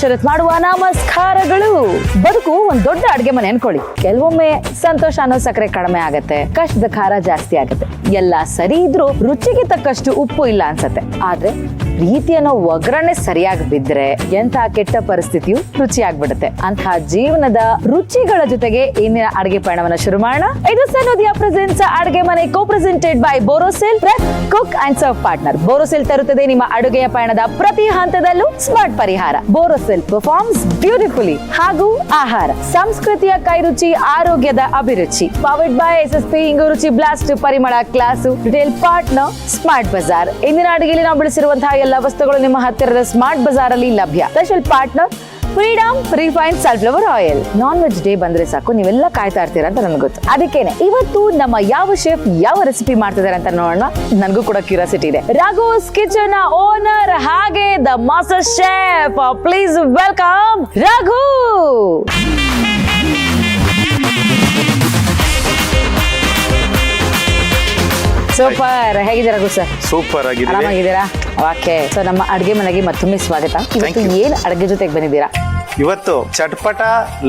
ಶರತ್ ಮಾಡುವ ನಮಸ್ಕಾರಗಳು. ಬದುಕು ಒಂದ್ ದೊಡ್ಡ ಅಡ್ಗೆ ಮನೆ ಅನ್ಕೊಳ್ಳಿ. ಕೆಲವೊಮ್ಮೆ ಸಂತೋಷ ಅನ್ನೋ ಸಕ್ಕರೆ ಕಡಿಮೆ ಆಗತ್ತೆ, ಕಷ್ಟದ ಖಾರ ಜಾಸ್ತಿ ಆಗತ್ತೆ, ಎಲ್ಲಾ ಸರಿ ಇದ್ರೂ ರುಚಿಗೆ ತಕ್ಕಷ್ಟು ಉಪ್ಪು ಇಲ್ಲ ಅನ್ಸತ್ತೆ. ಆದ್ರೆ ಪ್ರೀತಿ ಅನ್ನೋ ಒಗ್ಗರಣೆ ಸರಿಯಾಗಿ ಬಿದ್ರೆ ಎಂಥ ಕೆಟ್ಟ ಪರಿಸ್ಥಿತಿಯು ರುಚಿ ಆಗ್ಬಿಡುತ್ತೆ. ಅಂತಹ ಜೀವನದ ರುಚಿಗಳ ಜೊತೆಗೆ ಇಂದಿನ ಅಡುಗೆ ಪಯಣವನ್ನ ಶುರು ಮಾಡೋಣ. ಇದು ಸನೋದಿಯಾ ಪ್ರೆಸೆಂಟ್ಸ್ ಅಡುಗೆ ಮನೆ co presented by Borosil cook and serve partner. Borosil ತರುತ್ತದೆ ನಿಮ್ಮ ಅಡುಗೆಯ ಪಯಣದ ಪ್ರತಿ ಹಂತದಲ್ಲೂ ಸ್ಮಾರ್ಟ್ ಪರಿಹಾರ. Borosil performs beautifully. ಹಾಗೂ ಆಹಾರ ಸಂಸ್ಕೃತಿಯ ಕೈರುಚಿ, ಆರೋಗ್ಯದ ಅಭಿರುಚಿ. ಪವರ್ಡ್ ಬೈ SSP ಇಂಗು ರುಚಿ ಬ್ಲಾಸ್ಟ್, ಪರಿಮಳ class, retail partner smart Bazaar. ಇಂದಿನ ಅಡುಗೆಯಲ್ಲಿ ನಾವು ಬಳಸಿರುವಂತಹ ಎಲ್ಲ ವಸ್ತುಗಳು ನಿಮ್ಮ ಹತ್ತಿರದ ಸ್ಮಾರ್ಟ್ ಬಜಾರ್ ಅಲ್ಲಿ ಲಭ್ಯ. Special partner freedom refined sunflower oil. Non veg day ಬಂದ್ರೆ ಸಾಕು, ನೀವೆಲ್ಲ ಕಾಯ್ತಾ ಇರ್ತೀರಾ ಅಂತ ನನಗೆ ಗೊತ್ತು. ಅದಕ್ಕೇನೆ ಇವತ್ತು ನಮ್ಮ ಯಾವ ಶೆಫ್ ಯಾವ ರೆಸಿಪಿ ಮಾಡ್ತಿದ್ದಾರೆ ಅಂತ ನೋಡೋಣ. ನನಗೂ ಕೂಡ ಕ್ಯೂರಿಯಾಸಿಟಿ ಇದೆ. ರಾಘೋಸ್ ಕಿಚನ್ ಓನರ್ ಹಾಗೆ the master chef, please welcome Raghu. Super. ಹೇಗಿದ್ದೀರಾ ರಘು ಸರ್? ಸೂಪರ್ ಆಗಿದೆ. ಆರಾಮಾಗಿದ್ದೀರಾ? ಓಕೆ. ಸೊ ನಮ್ಮ ಅಡುಗೆ ಮನೆಗೆ ಮತ್ತೊಮ್ಮೆ ಸ್ವಾಗತ. ಇವತ್ತು ಏನ್ ಅಡುಗೆ ಜೊತೆಗೆ ಬಂದಿದ್ದೀರಾ? ಇವತ್ತು ಚಟ್ಪಟ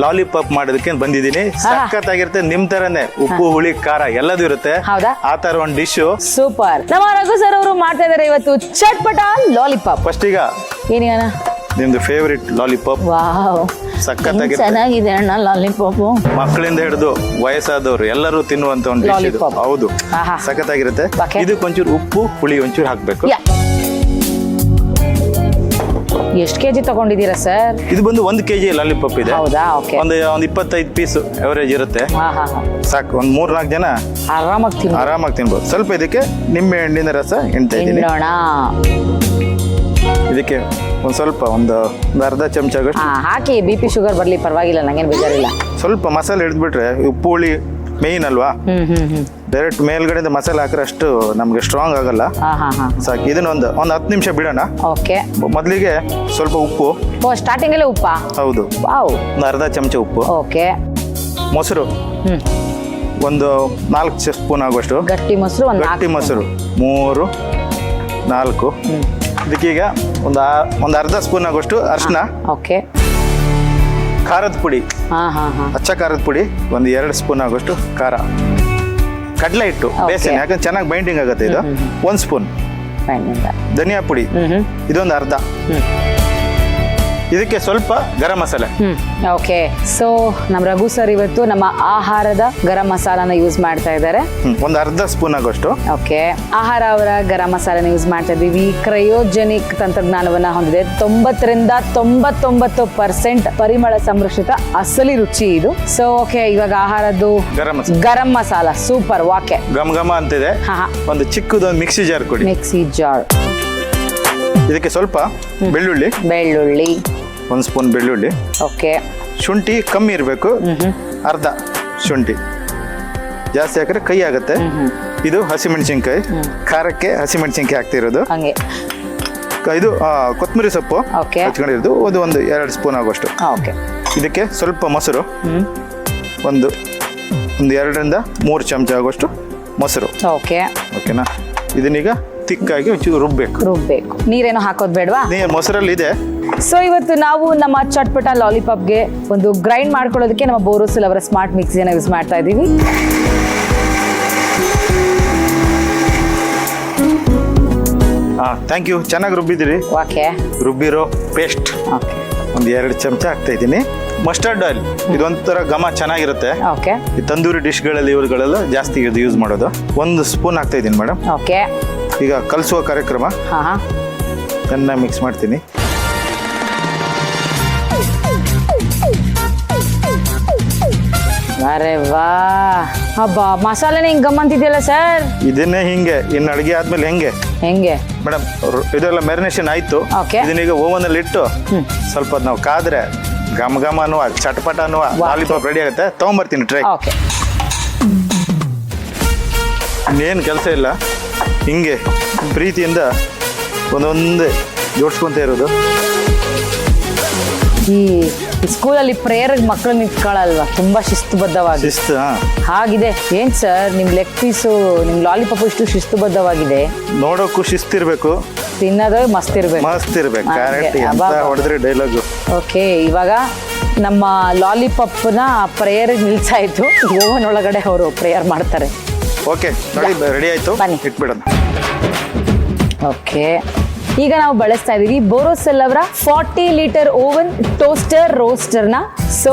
ಲಾಲಿಪಾಪ್ ಮಾಡೋದಕ್ಕೆ ಬಂದಿದ್ದೀನಿ. ಸಖತ್ತಾಗಿರುತ್ತೆ. ನಿಮ್ ತರನೇ ಉಪ್ಪು ಹುಳಿ ಖಾರ ಎಲ್ಲದೂ ಇರುತ್ತೆ. ಹೌದಾ? ಆ ತರ ಒಂದು ಡಿಶ್. ಸೂಪರ್. ನಮ್ಮ ರಘು ಸರ್ ಅವರು ಮಾಡ್ತಾ ಇದಾರೆ ಇವತ್ತು ಚಟ್ಪಟ ಲಾಲಿಪಾಪ್. ಫಸ್ಟ್ ಈಗ ಏನಿಗಾನ ನಿಮ್ದು ಫೇವ್ರೆಟ್ ಲಾಲಿಪಾಪ್. ವಾವ್, ಸಖತ್ತಾಗಿರುತ್ತೆ. ಚೆನ್ನಾಗಿದೆ ಅಣ್ಣ ಲಾಲಿಪಾಪ್. ಮಕ್ಕಳಿಂದ ಹಿಡಿದು ವಯಸ್ಸಾದವರು ಎಲ್ಲರೂ ತಿನ್ನುವಂತ ಒಂದು ಡಿಶ್ ಇದು. Lollipop. ಹೌದು, ಆಹಾ. ಸಖತ್ತಾಗಿರುತ್ತೆ. Okay. ಇದಕ್ಕೆ ಒಂಚೂರು ಉಪ್ಪು ಹುಳಿ ಒಂಚೂರು ಹಾಕ್ಬೇಕು. ಎಷ್ಟು ಕೆಜಿ ತಗೊಂಡಿದ್ದೀರಾ ಸರ್? ಇದು ಬಂದು 1 kg ಲಾಲಿಪಾಪ್ ಇದೆ. ಹೌದಾ? ಓಕೆ. ಒಂದು 25 ಪೀಸ್ ಅವರೇಜ್ ಇರುತ್ತೆ. ಸಾಕು, ಒಂದ್ 3-4 ಜನ ಆರಾಮಾಗಿ ತಿನ್ಬೋದು. ಸ್ವಲ್ಪ ಇದಕ್ಕೆ ನಿಂಬೆ ಹಣ್ಣಿನ ರಸ ಎಣ್ತಾ ಇದ್ದೀನಿ. ಇದಕ್ಕೆ ಒಂದು ಅರ್ಧ ಚಮಚ ಹಾಕಿ. BP ಶುಗರ್ ಬರ್ಲಿ ಪರವಾಗಿಲ್ಲ, ನಂಗೇನು ಬೇಜಾರಿಲ್ಲ. ಸ್ವಲ್ಪ ಮಸಾಲೆ ಹಿಡಿದ್ಬಿಟ್ರೆ ಉಪ್ಪು ಹುಳಿ ಮೇಯ್ನ್ ಅಲ್ವಾ. ಡೈರೆಕ್ಟ್ ಮೇಲ್ಗಡೆಯಿಂದ ಮಸಾಲೆ ಹಾಕ್ರೆ ಅಷ್ಟು ನಮ್ಗೆ ಸ್ಟ್ರಾಂಗ್ ಆಗಲ್ಲ. ಸಾಕು. ಇದನ್ನ ಒಂದು 10 ನಿಮಿಷ ಬಿಡೋಣ. ಓಕೆ. ಮೊದಲಿಗೆ ಸ್ವಲ್ಪ ಉಪ್ಪು. ಸ್ಟಾರ್ಟಿಂಗ್ ಅಲ್ಲೇ ಉಪ್ಪಾ? ಹೌದು. ವಾವ್. ಒಂದು ಅರ್ಧ ಚಮಚ ಉಪ್ಪು. ಓಕೆ. ಮೊಸರು ಒಂದು 4 ಸ್ಪೂನ್ ಆಗುವಷ್ಟು. ಗಟ್ಟಿ ಮೊಸರು. ಗಟ್ಟಿ ಮೊಸರು 3, 4. ಇದಕ್ಕೀಗ ಒಂದು ಅರ್ಧ ಸ್ಪೂನ್ ಆಗುವಷ್ಟು ಅರಿಶಿನ. ಓಕೆ. ಖಾರದ ಪುಡಿ, ಅಚ್ಚ ಖಾರದ ಪುಡಿ ಒಂದು 2 ಸ್ಪೂನ್ ಆಗುವಷ್ಟು ಖಾರ. ಕಡಲೆ ಹಿಟ್ಟು ಬೇಸನ್, ಯಾಕಂದ್ರೆ ಚೆನ್ನಾಗಿ ಬೈಂಡಿಂಗ್ ಆಗುತ್ತೆ. ಇದು 1 ಸ್ಪೂನ್. ಧನಿಯಾ ಪುಡಿ ಇದೊಂದು ಅರ್ಧ. ಇದಕ್ಕೆ ಸ್ವಲ್ಪ ಗರಂ ಮಸಾಲೆ. ಓಕೆ. ಸೊ ನಮ್ಮ ರಘು ಸರ್ ಇವತ್ತು ನಮ್ಮ ಆಹಾರದ ಗರಂ ಮಸಾಲಾನ ಯೂಸ್ ಮಾಡ್ತಾ ಇದ್ದಾರೆ. ಒಂದು ಅರ್ಧ ಸ್ಪೂನ್ ಆಗೋಷ್ಟು. ಓಕೆ. ಆಹಾರ ಅವರ ಗರಂ ಮಸಾಲಾನ ಯೂಸ್ ಮಾಡ್ತಾ ಇದೀವಿ. ಕ್ರಯೋಜೆನಿಕ್ ತಂತ್ರಜ್ಞಾನವನ್ನ ಹೊಂದಿದೆ. 90ರಿಂದ 99% ಪರಿಮಳ ಸಂರಕ್ಷಿತ ಅಸಲಿ ರುಚಿ ಇದು. ಸೊ ಓಕೆ, ಇವಾಗ ಆಹಾರದ್ದು ಗರಂ ಮಸಾಲ. ಸೂಪರ್. ವಾಕೆ ಗಮ ಗಮ ಅಂತಿದೆ. ಒಂದು ಚಿಕ್ಕದೊಂದು ಮಿಕ್ಸಿ ಜಾರ್ ಕೊಡಿ. Mixie jar. ಇದಕ್ಕೆ ಸ್ವಲ್ಪ ಬೆಳ್ಳುಳ್ಳಿ 1 ಸ್ಪೂನ್ ಬೆಳ್ಳುಳ್ಳಿ. ಓಕೆ. ಶುಂಠಿ ಕಮ್ಮಿ ಇರಬೇಕು, ಅರ್ಧ ಶುಂಠಿ. ಜಾಸ್ತಿ ಹಾಕಿದ್ರೆ ಕೈ ಆಗುತ್ತೆ. ಇದು ಹಸಿಮೆಣಸಿನ್ಕಾಯಿ, ಖಾರಕ್ಕೆ ಹಸಿಮೆಣಸಿನ್ಕಾಯಿ ಹಾಕ್ತಿರೋದು. ಇದು ಕೊತ್ತಂಬರಿ ಸೊಪ್ಪು ಹಚ್ಕೊಂಡಿರೋದು. ಒಂದು 2 ಸ್ಪೂನ್ ಆಗುವಷ್ಟು. ಇದಕ್ಕೆ ಸ್ವಲ್ಪ ಮೊಸರು, ಒಂದು 2ರಿಂದ 3 ಚಮಚ ಆಗುವಷ್ಟು ಮೊಸರು. ಓಕೆನಾ? ಇದನ್ನೀಗ ತಿಕ್ಕಾಗಿ ಒಂಚೂರು ರುಬ್ಬೇಕು. ನೀರೇನು ಹಾಕೋದು ಬೇಡವಾ? ನೀರು ಮೊಸರಲ್ಲಿ ಇದೆ. ಸೊ ಇವತ್ತು ನಾವು ನಮ್ಮ ಚಟ್ಪಟ ಲಾಲಿಪಾಪ್ಗೆ ಒಂದು ಗ್ರೈಂಡ್ ಮಾಡ್ಕೊಳ್ಳೋದಕ್ಕೆ ನಮ್ಮ ಬೋರೋಸಿಲ್ ಅವರ ಸ್ಮಾರ್ಟ್ ಮಿಕ್ಸಿಯನ್ನು ಯೂಸ್ ಮಾಡ್ತಾ ಇದ್ದೀವಿ. Thank you. ಚೆನ್ನಾಗಿ ರುಬ್ಬಿದ್ದೀರಿ. ಓಕೆ. ರುಬ್ಬಿರೋ ಪೇಸ್ಟ್ ಒಂದು 2 ಚಮಚ ಹಾಕ್ತಾ ಇದ್ದೀನಿ. ಮಸ್ಟರ್ಡ್ ಆಯಿಲ್ ಇದೊಂಥರ ಘಮ ಚೆನ್ನಾಗಿರುತ್ತೆ. ಓಕೆ. ಈ ತಂದೂರಿ ಡಿಶ್ಗಳಲ್ಲಿ ಇವುಗಳೆಲ್ಲ ಜಾಸ್ತಿ ಇದು ಯೂಸ್ ಮಾಡೋದು. 1 ಸ್ಪೂನ್ ಹಾಕ್ತಾ ಇದ್ದೀನಿ ಮೇಡಮ್. ಓಕೆ. ಈಗ ಕಲಿಸುವ ಕಾರ್ಯಕ್ರಮ. ಚೆನ್ನಾಗಿ ಮಿಕ್ಸ್ ಮಾಡ್ತೀನಿ. ಅರೆ ವಾ, ಹಬ್ಬ ಮಸಾಲೆನೇ ಹಿಂಗೆ ಗಮ್ಮಂತಿದೆಯಲ್ಲ ಸರ್. ಇದನ್ನೇ ಹಿಂಗೆ ಇನ್ನು ಅಡುಗೆ ಆದ್ಮೇಲೆ ಹೆಂಗೆ ಮೇಡಮ್ ಇದೆಲ್ಲ ಮ್ಯಾರಿನೇಷನ್ ಆಯ್ತು. ಇದನ್ನೀಗ ಓವನ್ ಅಲ್ಲಿ ಇಟ್ಟು ಸ್ವಲ್ಪ ನಾವು ಕಾದ್ರೆ ಘಮ ಘಮ ಅನ್ನುವ ಚಟಪಟ ಅನ್ನುವ ಲಾಲಿಪಾಪ್ ರೆಡಿ ಆಗುತ್ತೆ. ತಗೊಂಬರ್ತೀನಿ ಟ್ರೈ. ಇನ್ನೇನು ಕೆಲಸ ಇಲ್ಲ, ಹಿಂಗೆ ಪ್ರೀತಿಯಿಂದ ಒಂದೊಂದೇ ಜೋಡಿಸ್ಕೊಂತ ಇರೋದು. ಈ ಸ್ಕೂಲಲ್ಲಿ ಪ್ರೇಯರ್ ಮಕ್ಕಳು ನಿಂತ್ಕೊಳ್ಳಲ್ವಾ, ತುಂಬಾ ಶಿಸ್ತುಬದ್ಧವಾಗಿ. ಹಾಗಿದೆ. ಏನ್ ಸರ್ ನಿಮ್ ಲೆಗ್ ಪೀಸು, ನಿಮ್ ಲಾಲಿಪಾಪ್ ಇಷ್ಟು ಶಿಸ್ತುಬದ್ಧವಾಗಿದೆ. ನೋಡೋಕ್ಕೂ ಶಿಸ್ತಿರ್ಬೇಕು, ತಿನ್ನೋದು ಮಸ್ತ್ ಇರ್ಬೇಕು. ಕರೆಕ್ಟ್. ಹೊಡೆದ್ರೆ ಡೈಲಾಗು ಓಕೆ, ಇವಾಗ ನಮ್ಮ ಲಾಲಿಪಾಪ್ನ ಪ್ರೇಯರ್ ನಿಲ್ಸಾಯ್ತು. ಓವನ್ ಒಳಗಡೆ ಅವರು ಪ್ರೇಯರ್ ಮಾಡ್ತಾರೆ. ಓಕೆ ನೋಡಿ, ರೆಡಿ ಆಯ್ತು, ಬನ್ನಿ. ಇಟ್ಬಿಡೋಣ. ಓಕೆ, ಈಗ ನಾವು ಬಳಸ್ತಾ ಇದೀವಿ ಬೋರೋಸಿಲ್ ಅವರ 40 ಲೀಟರ್ ಓವನ್ ಟೋಸ್ಟರ್ ರೋಸ್ಟರ್ನ. ಸೊ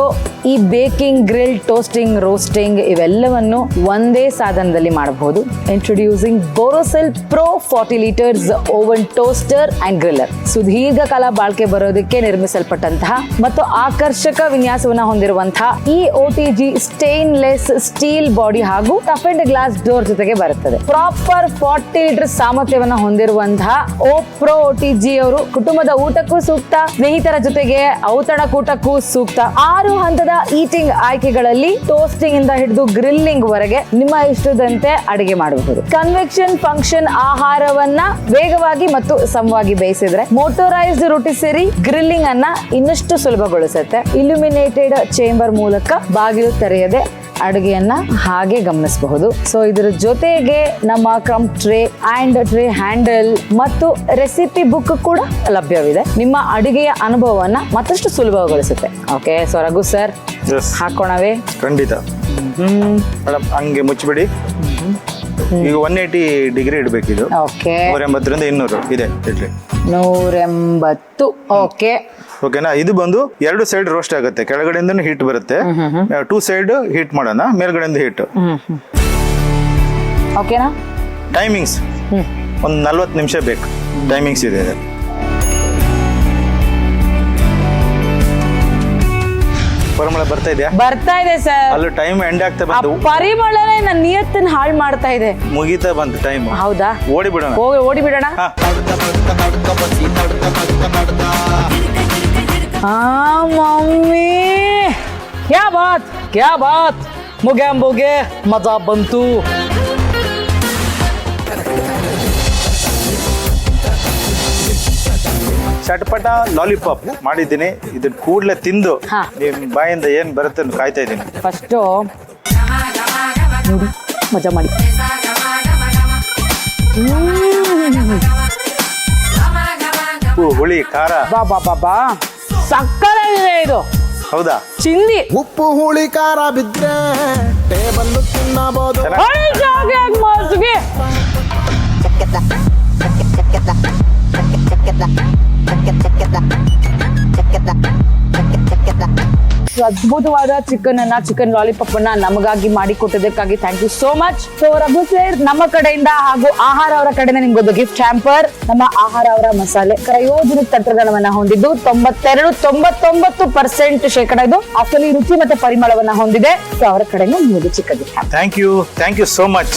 ಈ ಬೇಕಿಂಗ್, ಗ್ರಿಲ್, ಟೋಸ್ಟಿಂಗ್, ರೋಸ್ಟಿಂಗ್ ಇವೆಲ್ಲವನ್ನು ಒಂದೇ ಸಾಧನದಲ್ಲಿ ಮಾಡಬಹುದು. Introducing Borosil pro 40 litres oven toaster and ಗ್ರಿಲ್ಲರ್. ಸುದೀರ್ಘ ಕಾಲ ಬಾಳ್ಕೆ ಬರೋದಕ್ಕೆ ನಿರ್ಮಿಸಲ್ಪಟ್ಟಂತಹ ಮತ್ತು ಆಕರ್ಷಕ ವಿನ್ಯಾಸವನ್ನ ಹೊಂದಿರುವಂತಹ ಈ OTG ಸ್ಟೇನ್ಲೆಸ್ ಸ್ಟೀಲ್ ಬಾಡಿ ಹಾಗೂ ಟಫ್ ಅಂಡ್ ಗ್ಲಾಸ್ ಡೋರ್ ಜೊತೆಗೆ ಬರುತ್ತದೆ. ಪ್ರಾಪರ್ 40 ಲೀಟರ್ ಸಾಮರ್ಥ್ಯವನ್ನ ಹೊಂದಿರುವಂತಹ ಪ್ರೋ OTG ಅವರು ಕುಟುಂಬದ ಊಟಕ್ಕೂ ಸೂಕ್ತ, ಸ್ನೇಹಿತರ ಜೊತೆಗೆ ಔತಣಕೂಟಕ್ಕೂ ಸೂಕ್ತ. 6 ಹಂತದ ಈಟಿಂಗ್ ಆಯ್ಕೆಗಳಲ್ಲಿ ಟೋಸ್ಟಿಂಗ್ ಇಂದ ಹಿಡಿದು ಗ್ರಿಲ್ಲಿಂಗ್ ವರೆಗೆ ನಿಮ್ಮ ಇಷ್ಟದಂತೆ ಅಡಿಗೆ ಮಾಡಬಹುದು. ಕನ್ವೆಕ್ಷನ್ ಫಂಕ್ಷನ್ ಆಹಾರವನ್ನ ವೇಗವಾಗಿ ಮತ್ತು ಸಮವಾಗಿ ಬೇಯಿಸಿದ್ರೆ ಮೋಟರೈಸ್ಡ್ ರೊಟಿಸರಿ ಗ್ರಿಲ್ಲಿಂಗ್ ಅನ್ನ ಇನ್ನಷ್ಟು ಸುಲಭಗೊಳಿಸುತ್ತೆ. ಇಲ್ಯುಮಿನೇಟೆಡ್ ಚೇಂಬರ್ ಮೂಲಕ ಬಾಗಿಲು ತೆರೆಯದೆ ಅಡುಗೆಯನ್ನ ಹಾಗೆ ಗಮನಿಸಬಹುದು. ಸೊ ಇದರ ಜೊತೆಗೆ ನಮ್ಮ crumb tray and tray handle ಮತ್ತು ರೆಸಿಪಿ ಬುಕ್ ಕೂಡ ಲಭ್ಯವಿದೆ. ನಿಮ್ಮ ಅಡುಗೆಯ ಅನುಭವವನ್ನ ಮತ್ತಷ್ಟು ಸುಲಭಗೊಳಿಸುತ್ತೆ. ಓಕೆ, ಸೊ ರಘು ಸರ್ ಹಾಕೋಣವೇ? ಖಂಡಿತ ಮೇಡಮ್, ಹಂಗೆ ಮುಚ್ಚಿಬಿಡಿ. ಈಗ 180 ಡಿಗ್ರಿ ಇಡಬೇಕಿದು. ಓಕೆ, 180ರಿಂದ 200 ಇದೆ ಇಡ್ಲಿ. 180. ಓಕೆ ಓಕೆನಾ. ಇದು ಬಂದು 2 ಸೈಡ್ ರೋಸ್ಟ್ ಆಗುತ್ತೆ. ಕೆಳಗಡೆಯಿಂದ ಹೀಟ್ ಬರುತ್ತೆ, 2 ಸೈಡ್ ಹೀಟ್ ಮಾಡೋಣ, ಮೇಲ್ಗಡೆಯಿಂದ ಹೀಟ್. ಓಕೆನಾ. ಟೈಮಿಂಗ್ಸ್ ಒಂದು 40 ನಿಮಿಷ ಬೇಕು. ಟೈಮಿಂಗ್ಸ್ ಇದೆ. ಪರಿಮಳ ಬರ್ತಾ ಇದೆಯಾ? ಬರ್ತಾ ಇದೆ ಸರ್. ಅಲ್ಲೂ ಟೈಮ್ ಎಂಡ್ ಆಗ್ತಾ ಬಂತು. ಪರಿಮಳನೇ ನನ್ನ ನಿಯತ್ತನ್ನ ಹಾಳು ಮಾಡ್ತಾ ಇದೆ. ಮುಗಿತಾ ಬಂತು ಟೈಮ್. ಹೌದಾ? ಓಡಿ ಬಿಡೋಣ. ಓಡಿ ಬಿಡೋಣ. ಮಮ್ಮಿ, ಕ್ಯಾ ಬಾತ್ ಮುಗೆ ಮಜಾ ಬಂತು. ಚಟಪಟ ಲಾಲಿಪಾಪ್ ಮಾಡಿದ್ದೀನಿ. ಇದನ್ನ ಕೂಡಲೇ ತಿಂದು ನಿಮ್ ಬಾಯಿಂದ ಏನ್ ಬರುತ್ತೆ ಅಂತ ಕಾಯ್ತಾ ಇದ್ದೀನಿ. ಫಸ್ಟು ನೋಡಿ, ಮಜಾ ಮಾಡಿ. ಹುಳಿ, ಖಾರ, ಬಾ ಸಕ್ಕತ್ತಾಗಿದೆ ಇದು. ಹೌದಾ? ಚಿಂದಿ, ಉಪ್ಪು ಹುಳಿ ಖಾರ ಬಿದ್ರೆ ಟೇಬಲ್ ತಿನ್ನಬಹುದು. ಮಸ್ಗೆ ಅದ್ಭುತವಾದ ಚಿಕನ್ ಲಾಲಿಪಾಪ್ ಅನ್ನ ನಮಗಾಗಿ ಮಾಡಿಕೊಟ್ಟದಕ್ಕಾಗಿ thank you so much. So Raghu sir, ನಮ್ಮ ಕಡೆಯಿಂದ ಹಾಗೂ ಆಹಾರ ಅವರ ಕಡೆಯಿಂದ ನಿಮ್ಗೊಂದು ಗಿಫ್ಟ್ ಹ್ಯಾಂಪರ್. ನಮ್ಮ ಆಹಾರ ಅವರ ಮಸಾಲೆ ಕ್ರಯೋಜನಿಕ್ ತಂತ್ರಜ್ಞಾನವನ್ನ ಹೊಂದಿದ್ದು 99% ಶೇಕಡ ಇದು ಅಸಲಿ ರುಚಿ ಮತ್ತೆ ಪರಿಮಳವನ್ನ ಹೊಂದಿದೆ. ಸೊ ಅವರ ಕಡೆಯಿಂದ ನಿಮಗೆ ಚಿಕ್ಕ gift hamper. Thank you so much.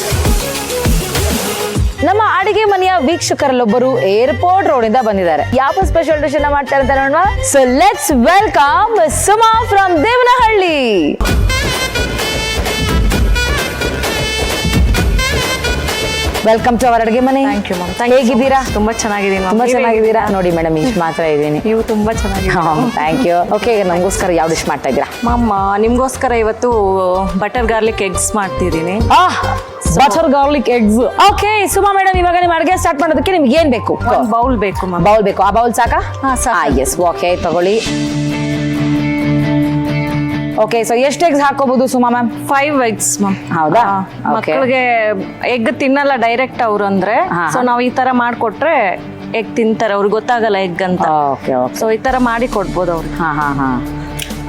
ನಮ್ಮ ಅಡಿಗೆ ಮನೆಯ ವೀಕ್ಷಕರಲ್ಲೊಬ್ಬರು ಏರ್ಪೋರ್ಟ್ ರೋಡ್ ಇಂದ ಬಂದಿದ್ದಾರೆ. ಯಾವ ಸ್ಪೆಷಲ್ ಡಿಶ್ ಅನ್ನ ಮಾಡ್ತಾರೆ ಅಂತ ನೋಡುವ. So let's welcome Suma from Devanahalli. Welcome to our ಅಡಿಗೆ ಮನೆ. Thank you ma'am. ಹೇಗಿದ್ದೀರಾ? ತುಂಬಾ ಚೆನ್ನಾಗಿದ್ದೀನಿ. ತುಂಬಾ ಚೆನ್ನಾಗಿದ್ದೀರಾ? ನೋಡಿ ಮೇಡಮ್, ಇಷ್ಟು ಮಾತ್ರ ಇದ್ದೀನಿ. ನೀವು ತುಂಬಾ ಚೆನ್ನಾಗಿದ್ದೀರಾ. Thank you. ಓಕೆ, ನಮಗೋಸ್ಕರ ಯಾವ ಡಿಶ್ ಮಾಡ್ತಾ ಇದ್ದೀರಾ? ಮಮ್ಮ, ನಿಮ್ಗೋಸ್ಕರ ಇವತ್ತು ಬಟರ್ ಗಾರ್ಲಿಕ್ ಎಗ್ಸ್ ಮಾಡ್ತಿದ್ದೀನಿ. Butter garlic eggs. Okay Suma madam, ಇವಾಗ ನೀವು ಅಡುಗೆ ಸ್ಟಾರ್ಟ್ ಮಾಡೋದಕ್ಕೆ ನಿಮ್ಗೆ ಏನ್ ಬೇಕು? ಒಂದು ಬೌಲ್ ಬೇಕು ಮ್ಯಾಮ್. ಬೌಲ್ ಬೇಕು. ಆ ಬೌಲ್ ಸಾಕಾ? ಸಾಕು. ಎಸ್, ಓಕೆ ತಗೊಳ್ಳಿ. ಓಕೆ, ಸೊ ಎಷ್ಟು ಎಗ್ಸ್ ಹಾಕೋಬಹುದು ಸುಮಾ ಮ್ಯಾಮ್? 5 eggs ma'am. ಹೌದಾ? ಮಕ್ಕಳಿಗೆ ಎಗ್ ತಿನ್ನಲ್ಲ ಡೈರೆಕ್ಟ್ ಅವ್ರು ಅಂದ್ರೆ, ಸೊ ನಾವು ಈ ತರ ಮಾಡ್ಕೊಟ್ರೆ ಎಗ್ ತಿಂತಾರೆ. ಅವ್ರಿಗೆ ಗೊತ್ತಾಗಲ್ಲ ಎಗ್ ಅಂತ. Okay okay. ಸೊ ಈ ತರ ಮಾಡಿ ಕೊಡ್ಬೋದು ಅವ್ರಿಗೆ. ಹಾ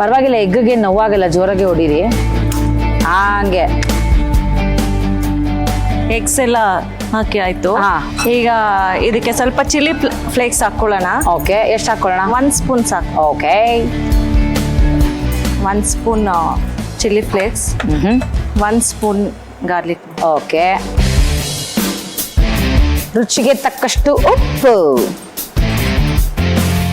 ಪರವಾಗಿಲ್ಲ, ಎಗ್ಗೆ ನೋವಾಗಲ್ಲ, ಜೋರಾಗಿ ಹೊಡೀರಿ. ಹಂಗೆ ಎಗ್ಸ್ ಎಲ್ಲ ಹಾಕಿ ಆಯ್ತು. ಈಗ ಇದಕ್ಕೆ ಸ್ವಲ್ಪ ಚಿಲ್ಲಿ ಫ್ಲೇಕ್ಸ್ ಹಾಕೊಳ್ಳೋಣ. ಓಕೆ, ಎಷ್ಟು ಹಾಕೊಳ್ಳೋಣ? 1 ಸ್ಪೂನ್ ಸಾಕು. Okay, 1 spoon chilli flakes, 1 spoon garlic. Okay, ರುಚಿಗೆ ತಕ್ಕಷ್ಟು ಉಪ್ಪು.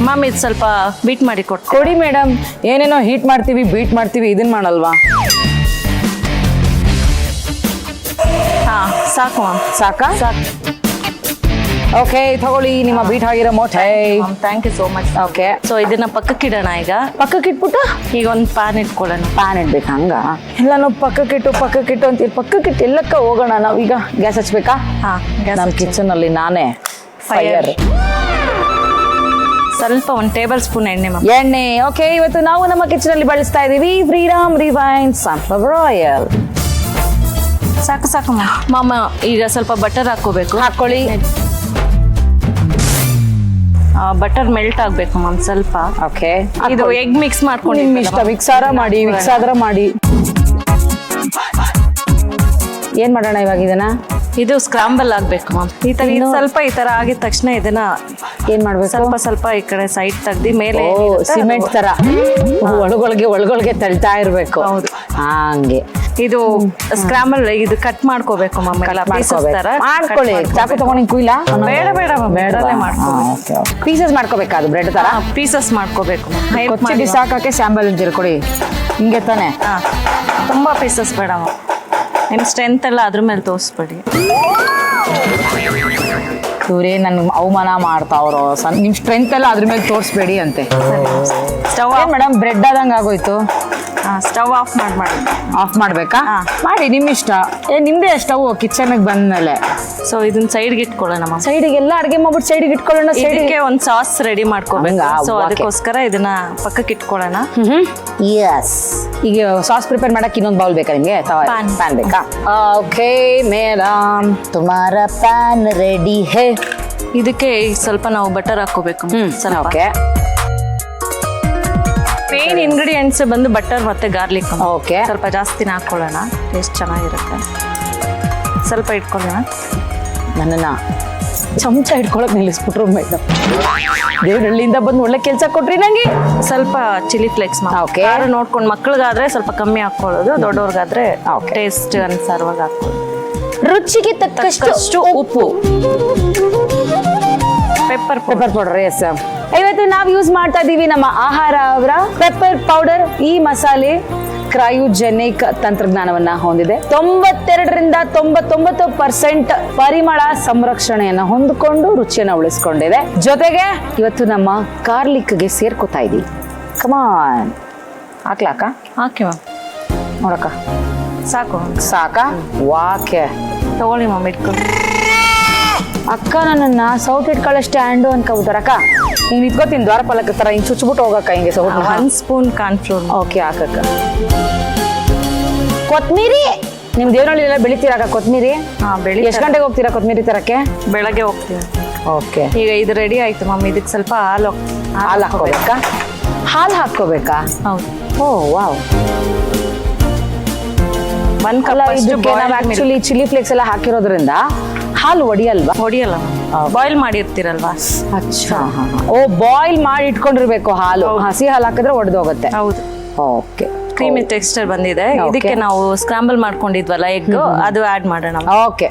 ಮ್ಯಾಮ್, ಇದು ಸ್ವಲ್ಪ ಬೀಟ್ ಮಾಡಿ ಕೊಡಿ ಮೇಡಮ್. ಏನೇನೋ ಹೀಟ್ ಮಾಡ್ತೀವಿ, ಬೀಟ್ ಮಾಡ್ತೀವಿ, ಇದನ್ನ ಮಾಡಲ್ವಾ? ಸಾಕು ಮ್ಯಾಮ್. ಸಾಕಾ? ಸಾಕು. ಓಕೆ, ತಗೊಳ್ಳಿ ನಿಮ್ಮ ಬೀಟ್ ಆಗಿರೋ ಮೊಟ್ಟೆ. Thank you so much. Okay, so ಇದನ್ನ ಪಕ್ಕಕ್ಕಿಡೋಣ. ಈಗ ಪಕ್ಕಕ್ಕೆ ಇಟ್ಬಿಟ್ಟು ಈಗ ಒಂದು ಪ್ಯಾನ್ ಇಟ್ಕೊಳ್ಳೋಣ. ಪ್ಯಾನ್ ಇಡ್ಬೇಕು? ಹಂಗ ಎಲ್ಲಾನು ಪಕ್ಕಕ್ಕಿಟ್ಟು ಅಂತೀರಿ. ಪಕ್ಕಕ್ಕಿಟ್ಟು ಎಲ್ಲಕ್ಕ ಹೋಗೋಣ ನಾವೀಗ. ಗ್ಯಾಸ್ ಹಚ್ಬೇಕಾ? ಹಾ, ನಮ್ಮ ಕಿಚನ್ ಅಲ್ಲಿ ನಾನೇ ಫೈರ್. ಸ್ವಲ್ಪ 1 ಟೇಬಲ್ ಸ್ಪೂನ್ ಎಣ್ಣೆ ಮ್ಯಾಮ್. ಎಣ್ಣೆ. ಓಕೆ, ಇವತ್ತು ನಾವು ನಮ್ಮ ಕಿಚನ್ ಅಲ್ಲಿ ಬಳಸ್ತಾ ಇದೀವಿ ಫ್ರೀಡಮ್ ರಿಫೈನ್ಡ್ ಸನ್ಫ್ಲವರ್ ಆಯಿಲ್. ಸಾಕು ಸಾಕು ಮಾಮ. ಈಗ ಸ್ವಲ್ಪ ಬಟರ್ ಹಾಕೋಬೇಕು. ಹಾಕೊಳ್ಳಿ. ಬಟರ್ ಮೆಲ್ಟ್ ಆಗ್ಬೇಕು ಮ್ಯಾಮ್ ಸ್ವಲ್ಪ. ಓಕೆ, ಇದು ಎಗ್ ಮಿಕ್ಸ್ ಮಾಡ್ಕೊಂಡು ನಿಮ್ ಇಷ್ಟ. ಮಿಕ್ಸಾರ ಮಾಡಿ, ಮಿಕ್ಸಾದ್ರ ಮಾಡಿ. ಏನ್ ಮಾಡೋಣ ಇವಾಗ ಇದನ್ನ? ಇದು ಸ್ಕ್ರಾಂಬಲ್ ಆಗ್ಬೇಕು ಮ್ಯಾಮ್. ಈ ತರ ಆಗಿದ ತಕ್ಷಣ ಇದನ್ನ ಏನ್ ಮಾಡ್ಬೇಕು? ಸ್ವಲ್ಪ ಸ್ವಲ್ಪ ಈ ಕಡೆ ಸೈಡ್ ತೆಗ್ದಿ ಮೇಲೆ ಸಿಮೆಂಟ್ ತರ ಒಳಗೊಳಗೆ ತಳ್ತಾ ಇರ್ಬೇಕು. ಹೌದು, ಹಂಗೆ. ಇದು ಸ್ಕ್ರಾಂಬಲ್ ಇದು ಕಟ್ ಮಾಡ್ಕೋಬೇಕು ಮ್ಯಾಮ್. ಮಾಡ್ಕೊಳ್ಳಿ. ಚಾಕು ತಗೊಂಡು ಕುಯ್ಲ? ಬೇಡ ಬೇಡ ಬೇಡಲೇ ಮಾಡ್ಕೋಬೇಕು. ಪೀಸಸ್ ಮಾಡ್ಕೋಬೇಕಾ? ಅದು ಬ್ರೆಡ್ ತರ ಪೀಸಸ್ ಮಾಡ್ಕೋಬೇಕು. ಕೊಚ್ಚಿ ಬಿಸಾಕಕ್ಕೆ ಸ್ಯಾಂಬಲ್ ಕೊಡಿ. ಹಿಂಗೆ ತಾನೆ? ತುಂಬಾ ಪೀಸಸ್ ಬೇಡ ಮ್ಯಾಮ್. ನಿಮ್ ಸ್ಟ್ರೆಂತ್ ಎಲ್ಲ ಅದ್ರ ಮೇಲೆ ತೋರಿಸ್ಬೇಡಿ. ಇವ್ರೇ ನನ್ ಅವಮಾನ ಮಾಡ್ತಾವ್ರು. ನಿಮ್ ಸ್ಟ್ರೆಂತ್ ಎಲ್ಲ ಅದ್ರ ಮೇಲೆ ತೋರಿಸ್ಬೇಡಿ ಅಂತೆ. ಸ್ಟವ್ ಮೇಡಮ್, ಬ್ರೆಡ್ ಆದಂಗ ಆಗೋಯ್ತು. ಸ್ಟವ್ ಆಫ್ ಮಾಡಿ ಆಫ್ ಮಾಡ್ಬೇಕಾ? ಮಾಡಿ, ನಿಮ್ ಇಷ್ಟ. ನಿಮ್ದೇ ಸ್ಟವ್ ಕಿಚನ್ ಬಂದ್ಮೇಲೆ. ಸೊ ಇದನ್ನ ಸೈಡ್ಗೆ ಇಟ್ಕೊಳ್ಳೋಣ ಮ್ಯಾಮ್. ಸೈಡಿಗೆಲ್ಲ ಅಡ್ಗೆ ಮಾಡ್ಬಿಟ್ಟು ಸೈಡಿಗೆ ಇಟ್ಕೊಳ್ಳೋಣ. ಸೈಡ್ಗೆ ಒಂದ್ ಸಾಸ್ ರೆಡಿ ಮಾಡ್ಕೋಬೇಕು. ಹಂಗಾ? ಸೊ ಅದಕ್ಕೋಸ್ಕರ ಇದನ್ನ ಪಕ್ಕಕ್ಕೆ ಇಟ್ಕೊಳ್ಳೋಣ. ಯಸ್. ಈಗ ಸಾಸ್ ಪ್ರಿಪೇರ್ ಮಾಡಕ್ ಇನ್ನೊಂದು ಬೌಲ್ ಬೇಕಾ ನಿಮ್ಗೆ? ಪ್ಯಾನ್ ಬೇಕಾ? ಓಕೆ ಮೇಡಮ್, ತುಮಾರ ಪ್ಯಾನ್ ರೆಡಿ ಹೇ. ಇದಕ್ಕೆ ಸ್ವಲ್ಪ ನಾವು ಬಟರ್ ಹಾಕೋಬೇಕು. ಓಕೆ. ಮೇನ್ ಇಂಗ್ರೀಡಿಯೆಂಟ್ಸ್ ಬಂದು ಬಟರ್ ಮತ್ತೆ ಗಾರ್ಲಿಕ್. ಓಕೆ. ಸ್ವಲ್ಪ ಜಾಸ್ತಿನ ಹಾಕೊಳ್ಳೋಣ, ಟೇಸ್ಟ್ ಚೆನ್ನಾಗಿರುತ್ತೆ. ಸ್ವಲ್ಪ ಇಟ್ಕೊಳ್ಳೋಣ. ನನ್ನನ್ನ ಚಮಚ ಇಟ್ಕೊಳಕ್ ನಿಲ್ಲಿಸ್ಬಿಟ್ರು ಮೇಡಮ್. ದೇವನಹಳ್ಳಿಯಿಂದ ಬಂದು ಒಳ್ಳೆ ಕೆಲಸ ಕೊಟ್ರಿ ನಂಗೆ. ಸ್ವಲ್ಪ ಚಿಲ್ಲಿ ಫ್ಲೇಕ್ಸ್ Okay. ನೋಡ್ಕೊಂಡು, ಮಕ್ಳಿಗಾದ್ರೆ ಸ್ವಲ್ಪ ಕಮ್ಮಿ ಹಾಕೊಳ್ಳೋದು, ದೊಡ್ಡವ್ರಿಗಾದ್ರೆ ಟೇಸ್ಟ್ ಅನುಸಾರವಾಗಿ ಹಾಕೊಳ್ಳೋದು. ರುಚಿಗೆ ತಕ್ಕಷ್ಟು ಉಪ್ಪು. Pepper powder. ಎಸ್. ಇವತ್ತು ನಾವು ಯೂಸ್ ಮಾಡ್ತಾ ಇದೀವಿ ನಮ್ಮ ಆಹಾರ ಅವರ ಪೆಪ್ಪರ್ ಪೌಡರ್. ಈ ಮಸಾಲೆ ಕ್ರಯೋಜೆನಿಕ್ ತಂತ್ರಜ್ಞಾನವನ್ನ ಹೊಂದಿದೆ. 92ರಿಂದ 99% ಪರಿಮಳ ಸಂರಕ್ಷಣೆಯನ್ನ ಹೊಂದಿಕೊಂಡು ರುಚಿಯನ್ನ ಉಳಿಸ್ಕೊಂಡಿದೆ. ಜೊತೆಗೆ ಇವತ್ತು ನಮ್ಮ ಗಾರ್ಲಿಕ್ಗೆ ಸೇರ್ಕೋತಾ ಇದೀವಿ. ಕಮಾನ್, ಹಾಕ್ಲಾಕ? ಹಾಕಿ ಮ್ಯಾಮ್. ನೋಡಕ್ಕ ಸಾಕು ಸಾಕಾ? ವಾಕೆ ತಗೊಳ್ಳಿ ಮ್ಯಾಮ್, ಇಟ್ಕೊಂಡು. ಅಕ್ಕ ನನ್ನನ್ನ ಸೌಟ್ ಇಟ್ಕೊಳ್ಳೋ ಸ್ಟ್ಯಾಂಡು ಅನ್ಕೋಬಿಟ್ಟಾರಕ್ಕ. ಹಿಂಗೆ ನಿಂತ್ಕೋತೀನಿ ದ್ವಾರಪಾಲಕ ತರ ಹಿಂಗೆ ಚುಚ್ಬಿಟ್ಟು ಹೋಗಕ್ಕ ಹಿಂಗೆ ಸೌಟ್. 1 ಸ್ಪೂನ್ ಕಾರ್ನ್ಫ್ಲೋರ್. ಓಕೆ, ಹಾಕಕ್ಕ. ಕೊತ್ಮೀರಿ ನಿಮ್ ದೇವನಹಳ್ಳಿ ಎಲ್ಲ ಬೆಳಿತೀರಾಕ ಕೊತ್ಮೀರಿ? ಎಷ್ಟು ಗಂಟೆಗೆ ಹೋಗ್ತೀರಾ ಕೊತ್ಮೀರಿ ತರಕ್ಕೆ? ಬೆಳಗ್ಗೆ ಹೋಗ್ತೀವಿ. ಓಕೆ. ಈಗ ಇದು ರೆಡಿ ಆಯ್ತು ಮ್ಯಾಮ್. ಇದಕ್ಕೆ ಸ್ವಲ್ಪ ಹಾಲು ಹಾಕೋಬೇಕಾ? ಹಾಲು ಹಾಕೋಬೇಕಾ? ಹೌದು. Oh wow. 1 cup actually chilli flakes ಎಲ್ಲ ಹಾಕಿರೋದ್ರಿಂದ ಹಾಲು ಒಡಿಯಲ್ವಾ? ಹೊಡಿಯಲ್ಲ, ಬಾಯ್ಲ್ ಮಾಡಿರ್ತೀರಲ್ವಾ. ಅಚ್ಚಾ. ಓ, ಬಾಯ್ಲ್ ಮಾಡಿ ಇಟ್ಕೊಂಡಿರ್ಬೇಕು ಹಾಲು. ಹಸಿ ಹಾಲು ಹಾಕಿದ್ರೆ ಒಡೆದೋಗುತ್ತೆ. ಹೌದು. ಓಕೆ. ಕ್ರೀಮಿ ಟೆಕ್ಸ್ಚರ್ ಬಂದಿದೆ. ಇದಕ್ಕೆ ನಾವು ಸ್ಕ್ರಾಂಬಲ್ ಮಾಡ್ಕೊಂಡಿದ್ವಲ್ಲ ಎಗ್, ಅದು ಆಡ್ ಮಾಡೋಣ. ಓಕೆ.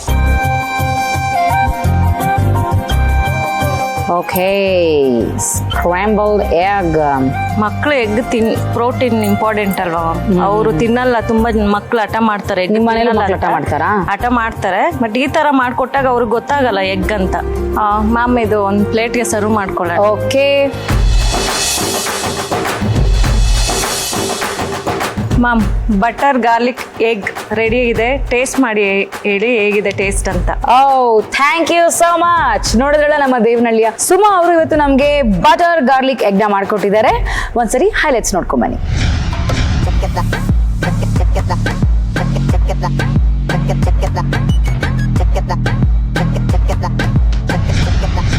Okay, scrambled egg. ಮಕ್ಕಳು ಎಗ್ ಪ್ರೋಟೀನ್ ಇಂಪಾರ್ಟೆಂಟ್ ಅಲ್ವಾ? ಅವರು ತಿನ್ನಲ್ಲ. ತುಂಬಾ ಮಕ್ಕಳು ಹಠ ಮಾಡ್ತಾರೆ. ನಿಮ್ಮ ಮನೇಲಿ ಹಠ ಮಾಡ್ತಾರಾ? ಹಠ ಮಾಡ್ತಾರೆ, ಬಟ್ ಈ ತರ ಮಾಡ್ಕೊಟ್ಟಾಗ ಅವ್ರಿಗೆ ಗೊತ್ತಾಗಲ್ಲ ಎಗ್ ಅಂತ. ಮ್ಯಾಮ್, ಇದು ಒಂದು ಪ್ಲೇಟ್ಗೆ ಸರ್ವ್ ಮಾಡ್ಕೊಳ್ಳೋಣ. Okay ma'am, butter garlic egg ready ಇದೆ. ಟೇಸ್ಟ್ ಮಾಡಿ ಹೇಳಿ ಹೇಗಿದೆ ಟೇಸ್ಟ್ ಅಂತ. ಓ, ಥ್ಯಾಂಕ್ ಯು ಸೋ ಮಚ್. ನೋಡಿದ್ರಲ್ಲ ನಮ್ಮ ದೇವನಹಳ್ಳಿಯ ಸುಮಾ ಅವರು ಇವತ್ತು ನಮ್ಗೆ ಬಟರ್ ಗಾರ್ಲಿಕ್ ಎಗ್ ನ ಮಾಡ್ಕೊಟ್ಟಿದ್ದಾರೆ. ಒಂದ್ಸರಿ ಹೈಲೈಟ್ಸ್ ನೋಡ್ಕೊಂಡ್ ಬನ್ನಿ.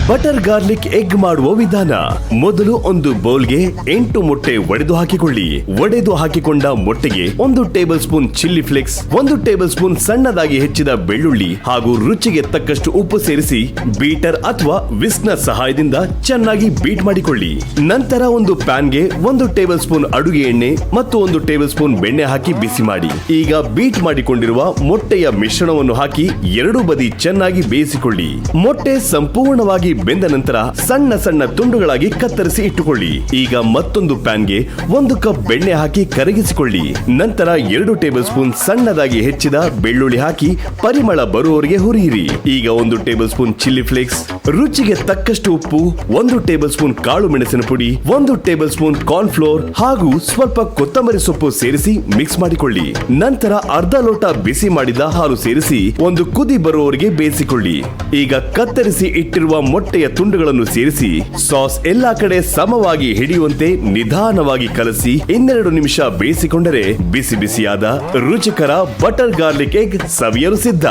ಬಟರ್ ಗಾರ್ಲಿಕ್ ಎಗ್ ಮಾಡುವ ವಿಧಾನ. ಮೊದಲು ಒಂದು ಬೌಲ್ಗೆ 8 ಮೊಟ್ಟೆ ಒಡೆದು ಹಾಕಿಕೊಳ್ಳಿ. ಒಡೆದು ಹಾಕಿಕೊಂಡ ಮೊಟ್ಟೆಗೆ 1 table spoon chilli flakes, 1 table spoon ಸಣ್ಣದಾಗಿ ಹೆಚ್ಚಿದ ಬೆಳ್ಳುಳ್ಳಿ ಹಾಗೂ ರುಚಿಗೆ ತಕ್ಕಷ್ಟು ಉಪ್ಪು ಸೇರಿಸಿ ಬೀಟರ್ ಅಥವಾ ವಿಸ್ಕ್ ನ ಸಹಾಯದಿಂದ ಚೆನ್ನಾಗಿ ಬೀಟ್ ಮಾಡಿಕೊಳ್ಳಿ. ನಂತರ ಒಂದು ಪ್ಯಾನ್ಗೆ 1 ಟೇಬಲ್ ಸ್ಪೂನ್ ಅಡುಗೆ ಎಣ್ಣೆ ಮತ್ತು 1 ಟೇಬಲ್ ಸ್ಪೂನ್ ಬೆಣ್ಣೆ ಹಾಕಿ ಬಿಸಿ ಮಾಡಿ. ಈಗ ಬೀಟ್ ಮಾಡಿಕೊಂಡಿರುವ ಮೊಟ್ಟೆಯ ಮಿಶ್ರಣವನ್ನು ಹಾಕಿ ಎರಡೂ ಬದಿ ಚೆನ್ನಾಗಿ ಬೇಯಿಸಿಕೊಳ್ಳಿ. ಮೊಟ್ಟೆ ಸಂಪೂರ್ಣವಾಗಿ ಬೆಂದ ನಂತರ ಸಣ್ಣ ಸಣ್ಣ ತುಂಡುಗಳಾಗಿ ಕತ್ತರಿಸಿ ಇಟ್ಟುಕೊಳ್ಳಿ. ಈಗ ಮತ್ತೊಂದು ಪ್ಯಾನ್ಗೆ 1 ಕಪ್ ಬೆಣ್ಣೆ ಹಾಕಿ ಕರಗಿಸಿಕೊಳ್ಳಿ. ನಂತರ 2 ಟೇಬಲ್ ಸ್ಪೂನ್ ಸಣ್ಣದಾಗಿ ಹೆಚ್ಚಿದ ಬೆಳ್ಳುಳ್ಳಿ ಹಾಕಿ ಪರಿಮಳ ಬರುವವರೆಗೆ ಹುರಿಯಿರಿ. ಈಗ 1 ಟೇಬಲ್ ಸ್ಪೂನ್ ಚಿಲ್ಲಿ ಫ್ಲೇಕ್ಸ್, ರುಚಿಗೆ ತಕ್ಕಷ್ಟು ಉಪ್ಪು, 1 ಟೇಬಲ್ ಸ್ಪೂನ್ ಕಾಳು ಮೆಣಸಿನ ಪುಡಿ, 1 ಟೇಬಲ್ ಸ್ಪೂನ್ ಕಾರ್ನ್ ಫ್ಲೋರ್ ಹಾಗೂ ಸ್ವಲ್ಪ ಕೊತ್ತಂಬರಿ ಸೊಪ್ಪು ಸೇರಿಸಿ ಮಿಕ್ಸ್ ಮಾಡಿಕೊಳ್ಳಿ. ನಂತರ ಅರ್ಧ ಲೋಟ ಬಿಸಿ ಮಾಡಿದ ಹಾಲು ಸೇರಿಸಿ ಒಂದು ಕುದಿ ಬರುವವರೆಗೆ ಬೇಯಿಸಿಕೊಳ್ಳಿ. ಈಗ ಕತ್ತರಿಸಿ ಇಟ್ಟಿರುವ ಮೊಟ್ಟೆ ಮೊಟ್ಟೆಯ ತುಂಡುಗಳನ್ನು ಸೇರಿಸಿ ಸಾಸ್ ಎಲ್ಲಾ ಕಡೆ ಸಮವಾಗಿ ಹಿಡಿಯುವಂತೆ ನಿಧಾನವಾಗಿ ಕಲಸಿ 2 ನಿಮಿಷ ಬೇಯಿಸಿಕೊಂಡರೆ ಬಿಸಿ ಬಿಸಿಯಾದ ರುಚಿಕರ ಬಟರ್ ಗಾರ್ಲಿಕ್ ಎಗ್ ಸವಿಯಲು ಸಿದ್ಧ.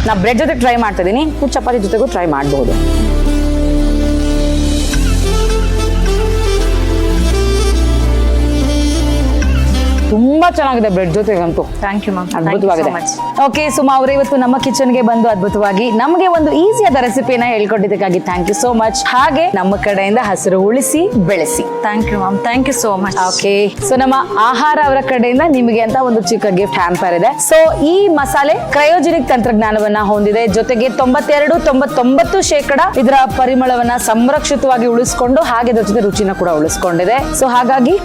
ನಾ ಬ್ರೆಡ್ ಜೊತೆ ಟ್ರೈ ಮಾಡ್ತಾ ಇದೀನಿ, ನೀವು ಚಪಾತಿ ಜೊತೆಗೂ ಟ್ರೈ ಮಾಡಬಹುದು. ತುಂಬಾ ಚೆನ್ನಾಗಿದೆ ಬ್ರೆಡ್ ಜೊತೆಗಂತೂ. ಥ್ಯಾಂಕ್ ಯು ಮ್ಯಾಮ್, ಅದ್ಭುತವಾಗಿದೆ. ಓಕೆ ಸುಮಾ ಅವರೇ, ಇವತ್ತು ನಮ್ಮ ಕಿಚನ್ಗೆ ಬಂದು ಅದ್ಭುತವಾಗಿ ನಮಗೆ ಒಂದು ಈಸಿಯಾದ ರೆಸಿಪಿನ ಹೇಳ್ಕೊಟ್ಟಿದ್ದಕ್ಕಾಗಿ ಥ್ಯಾಂಕ್ ಯು ಸೋ ಮಚ್. ಹಾಗೆ ನಮ್ಮ ಕಡೆಯಿಂದ ಹಸಿರು ಉಳಿಸಿ ಬೆಳೆಸಿ. Thank you ma'am, thank you so much. Okay, so ನಮ್ಮ ಆಹಾರ ಅವರ ಕಡೆಯಿಂದ ನಿಮಗೆ ಅಂತ ಒಂದು ಚಿಕ್ಕ ಗಿಫ್ಟ್ ಹ್ಯಾಂಪರ್ ಇದೆ. ಸೊ ಈ ಮಸಾಲೆ ಕ್ರಯೋಜೆನಿಕ್ ತಂತ್ರಜ್ಞಾನವನ್ನ ಹೊಂದಿದೆ, ಜೊತೆಗೆ 92-99% ಇದರ ಪರಿಮಳವನ್ನ ಸಂರಕ್ಷಿತವಾಗಿ ಉಳಿಸ್ಕೊಂಡು ಹಾಗೆ ಅದ್ರ ಜೊತೆ ರುಚಿನ ಕೂಡ ಉಳಿಸ್ಕೊಂಡಿದೆ. ಸೊ ಹಾಗಾಗಿ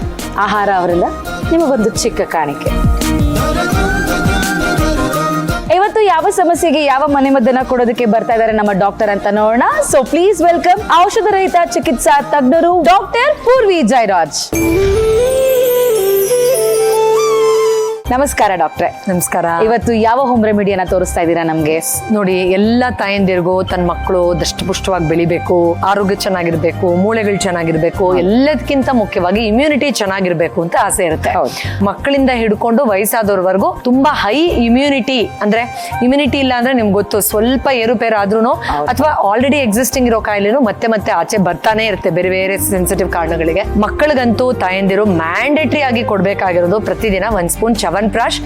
ಆಹಾರ ಅವರಿಂದ ನಿಮಗೊಂದು ಚಿಕ್ಕ ಕಾಣಿಕೆ. ಇವತ್ತು ಯಾವ ಸಮಸ್ಯೆಗೆ ಯಾವ ಮನೆಮದ್ದನ್ನ ಕೊಡೋದಕ್ಕೆ ಬರ್ತಾ ಇದ್ದಾರೆ ನಮ್ಮ ಡಾಕ್ಟರ್ ಅಂತ ನೋಡೋಣ. ಸೊ ಪ್ಲೀಸ್ ವೆಲ್ಕಮ್ ಔಷಧ ರಹಿತ ಚಿಕಿತ್ಸಾ ತಜ್ಞರು ಡಾಕ್ಟರ್ ಪೂರ್ವಿ ಜಯರಾಜ್. ನಮಸ್ಕಾರ ಡಾಕ್ಟ್ರೆ. ನಮಸ್ಕಾರ. ಇವತ್ತು ಯಾವ ಹೋಮ್ ರೆಮಿಡಿಯನ್ನ ತೋರಿಸ್ತಾ ಇದ್ದೀರಾ ನಮ್ಗೆ? ನೋಡಿ, ಎಲ್ಲಾ ತಾಯಂದಿರಿಗೂ ತನ್ನ ಮಕ್ಕಳು ದಷ್ಟಪುಷ್ಟವಾಗಿ ಬೆಳಿಬೇಕು, ಆರೋಗ್ಯ ಚೆನ್ನಾಗಿರ್ಬೇಕು, ಮೂಳೆಗಳು ಚೆನ್ನಾಗಿರ್ಬೇಕು, ಎಲ್ಲದಕ್ಕಿಂತ ಮುಖ್ಯವಾಗಿ ಇಮ್ಯುನಿಟಿ ಚೆನ್ನಾಗಿರ್ಬೇಕು ಅಂತ ಆಸೆ ಇರುತ್ತೆ. ಮಕ್ಕಳಿಂದ ಹಿಡ್ಕೊಂಡು ವಯಸ್ಸಾದವ್ರವರೆಗೂ ತುಂಬಾ ಹೈ ಇಮ್ಯುನಿಟಿ, ಅಂದ್ರೆ ಇಮ್ಯುನಿಟಿ ಇಲ್ಲ ಅಂದ್ರೆ ನಿಮ್ಗೆ ಗೊತ್ತು, ಸ್ವಲ್ಪ ಏರುಪೇರು ಆದ್ರೂ ಅಥವಾ ಆಲ್ರೆಡಿ ಎಕ್ಸಿಸ್ಟಿಂಗ್ ಇರೋ ಕಾಯಿಲೆನೂ ಮತ್ತೆ ಮತ್ತೆ ಆಚೆ ಬರ್ತಾನೆ ಇರುತ್ತೆ ಬೇರೆ ಬೇರೆ ಸೆನ್ಸಿಟಿವ್ ಕಾರಣಗಳಿಗೆ. ಮಕ್ಕಳಿಗಂತೂ ತಾಯಂದಿರು ಮ್ಯಾಂಡೇಟರಿ ಆಗಿ ಕೊಡ್ಬೇಕಾಗಿರೋದು ಪ್ರತಿದಿನ 1 ಸ್ಪೂನ್ ಚ್ಯವನ್ಪ್ರಾಶ್.